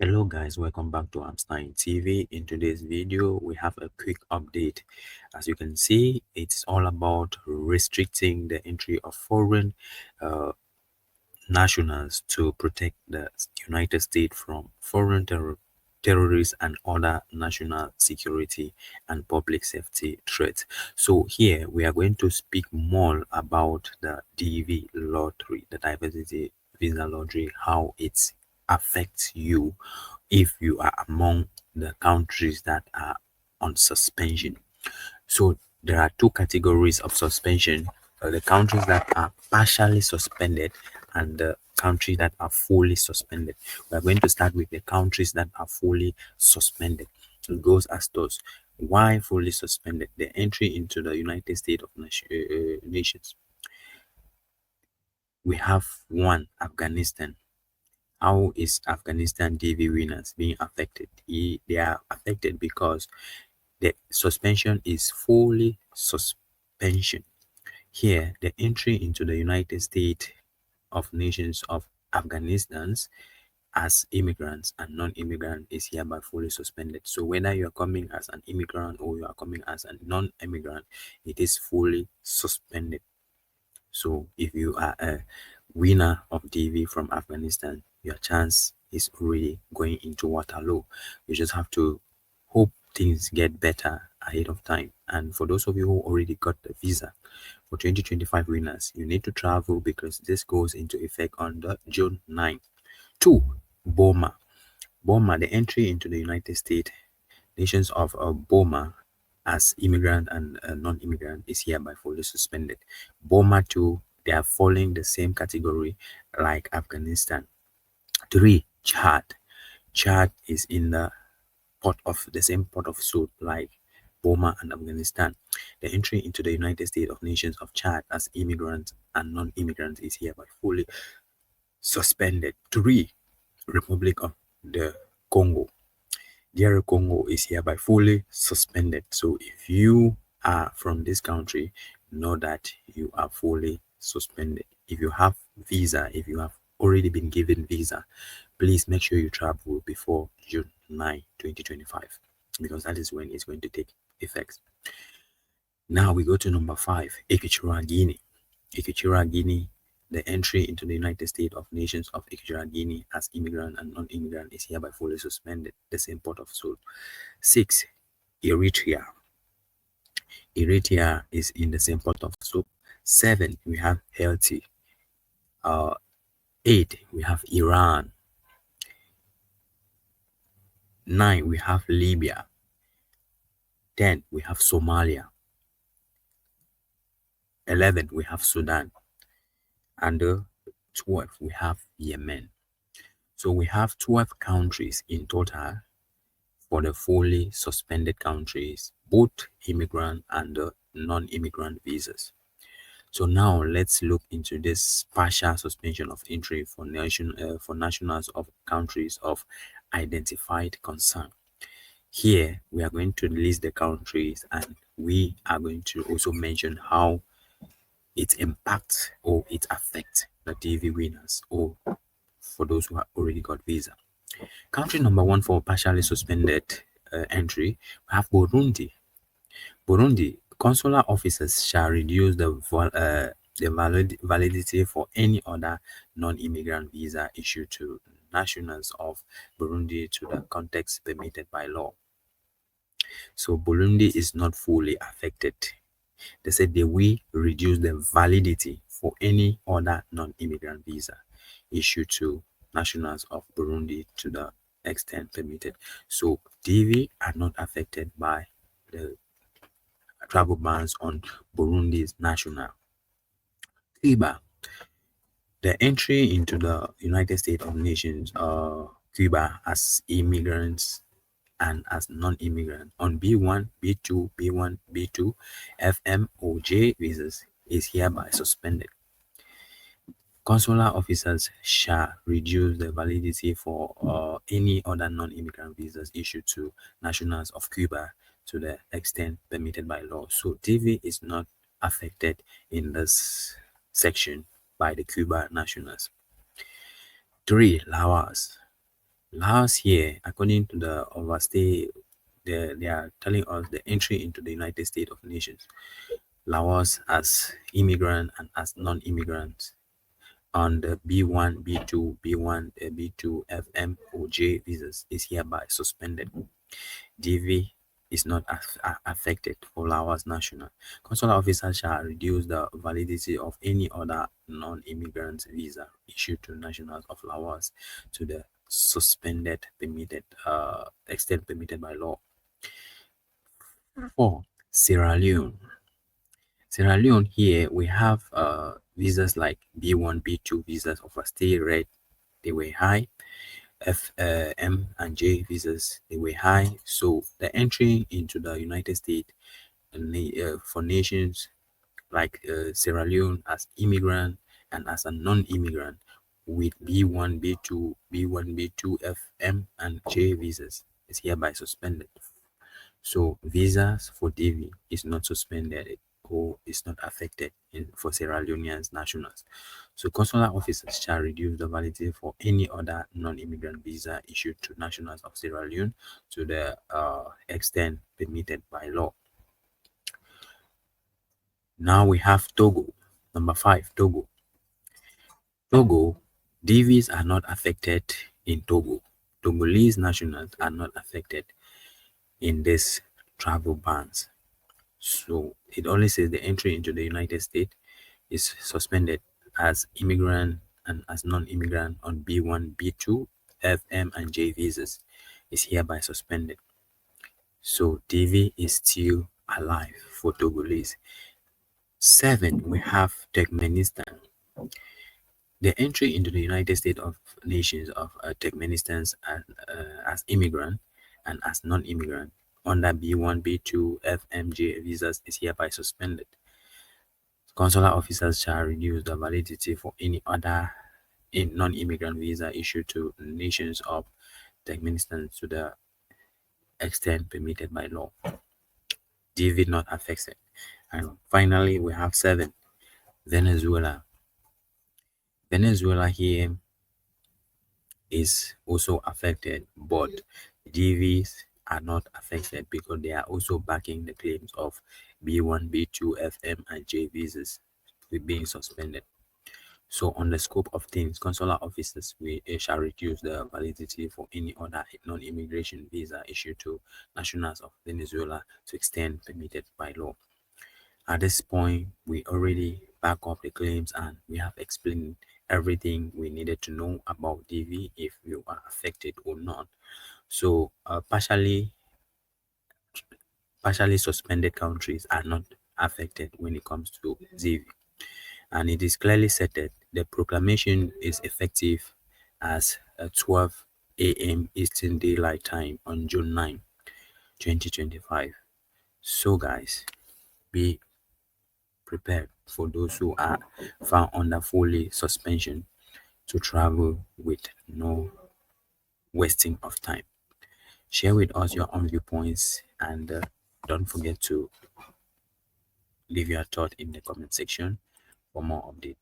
Hello guys, welcome back to Amstein TV. In today's video, we have a quick update. As you can see, it's all about restricting the entry of foreign uh, nationals to protect the United States from foreign terrorists and other national security and public safety threats. So here we are going to speak more about the DV lottery, the diversity visa lottery, how it affects you if you are among the countries that are on suspension. So there are two categories of suspension: the countries that are partially suspended and the countries that are fully suspended. We are going to start with the countries that are fully suspended. It goes as those. Why fully suspended? The entry into the United States of Nations. We have one, Afghanistan. How is Afghanistan DV winners being affected? They are affected because the suspension is fully suspension. Here, the entry into the United States of Nations of Afghanistans as immigrants and non-immigrant is hereby fully suspended. So whether you are coming as an immigrant or you are coming as a non-immigrant, it is fully suspended. So if you are a winner of DV from Afghanistan, your chance is already going into Waterloo. You just have to hope things get better ahead of time. And for those of you who already got the visa for 2025 winners, you need to travel because this goes into effect on the June 9th. 2. Burma. Burma, the entry into the United States, nations of Burma as immigrant and non-immigrant is hereby fully suspended. Burma too, they are following the same category like Afghanistan. 3. Chad. Chad is in the same pot of soup like Burma and Afghanistan. The entry into the United States of Nations of Chad as immigrants and non-immigrants is hereby fully suspended. 3. Republic of the Congo. DR Congo is hereby fully suspended. So if you are from this country, know that you are fully suspended. If you have visa, if you have already been given visa, please make sure you travel before June 9, 2025, because that is when it's going to take effect. Now we go to number 5, Equatorial Guinea. Equatorial Guinea, the entry into the United States of Nations of Equatorial Guinea as immigrant and non-immigrant is hereby fully suspended. The same port of soul. 6. Eritrea. Eritrea is in the same pot of soup. 7. We have Haiti. 8. We have Iran. 9. We have Libya. 10. We have Somalia. 11. We have Sudan. And 12. We have Yemen. So we have 12 countries in total for the fully suspended countries, both immigrant and non-immigrant visas. So now let's look into this partial suspension of entry for nationals of countries of identified concern. Here we are going to list the countries and we are going to also mention how it impacts or it affects the DV winners or for those who have already got visa. Country number 1 for partially suspended entry, we have Burundi. Burundi, consular officers shall reduce the validity for any other non-immigrant visa issued to nationals of Burundi to the context permitted by law. So Burundi is not fully affected. They said they will reduce the validity for any other non-immigrant visa issued to nationals of Burundi to the extent permitted. So DV are not affected by the travel bans on Burundi's national. Cuba, the entry into the United States of Nations, Cuba as immigrants and as non-immigrant on B1, B2, B1, B2, FM or J visas is hereby suspended. Consular officers shall reduce the validity for any other non-immigrant visas issued to nationals of Cuba to the extent permitted by law. So TV is not affected in this section by the Cuba nationals. 3. Laos. Last year, according to the overstay, they are telling us the entry into the United States of Nations, Laos as immigrant and as non-immigrant on the B1, B2, B1, B2, FM or J visas is hereby suspended. DV is not affected for Laos national. Consular officers shall reduce the validity of any other non-immigrant visa issued to nationals of Laos to the suspended permitted extent permitted by law. 4. Sierra Leone. Sierra Leone, here we have visas like B1, B2 visas of a stay rate, they were high. F, M, and J visas, they were high. So the entry into the United States for nations like Sierra Leone as immigrant and as a non-immigrant with B1, B2, B1, B2, F, M, and J visas is hereby suspended. So visas for DV is not suspended or is not affected for Sierra Leonean nationals. So consular officers shall reduce the validity for any other non-immigrant visa issued to nationals of Sierra Leone to the extent permitted by law. Now we have Togo. Number 5, Togo. Togo, DVs are not affected in Togo. Togolese nationals are not affected in this travel bans. So it only says the entry into the United States is suspended as immigrant and as non-immigrant on B1, B2, FM, and J visas is hereby suspended. So DV is still alive for Togolese. 7, we have Turkmenistan. The entry into the United States of Nations of Turkmenistan as immigrant and as non-immigrant under B1, B2, FMJ visas is hereby suspended. Consular officers shall reduce the validity for any other non-immigrant visa issued to nations of Turkmenistan to the extent permitted by law. DV not affected. And finally, we have 7, Venezuela. Venezuela here is also affected, but DVs are not affected because they are also backing the claims of B1, B2, FM, and J visas with being suspended. So on the scope of things, consular officers shall reduce the validity for any other non-immigration visa issued to nationals of Venezuela to extend permitted by law. At this point, we already back up the claims and we have explained everything we needed to know about DV if you are affected or not. So partially suspended countries are not affected when it comes to DV. And it is clearly stated the proclamation is effective as 12 a.m. Eastern Daylight Time on June 9, 2025. So guys, be prepared for those who are found under fully suspension to travel with no wasting of time. Share with us your own viewpoints and don't forget to leave your thought in the comment section for more updates.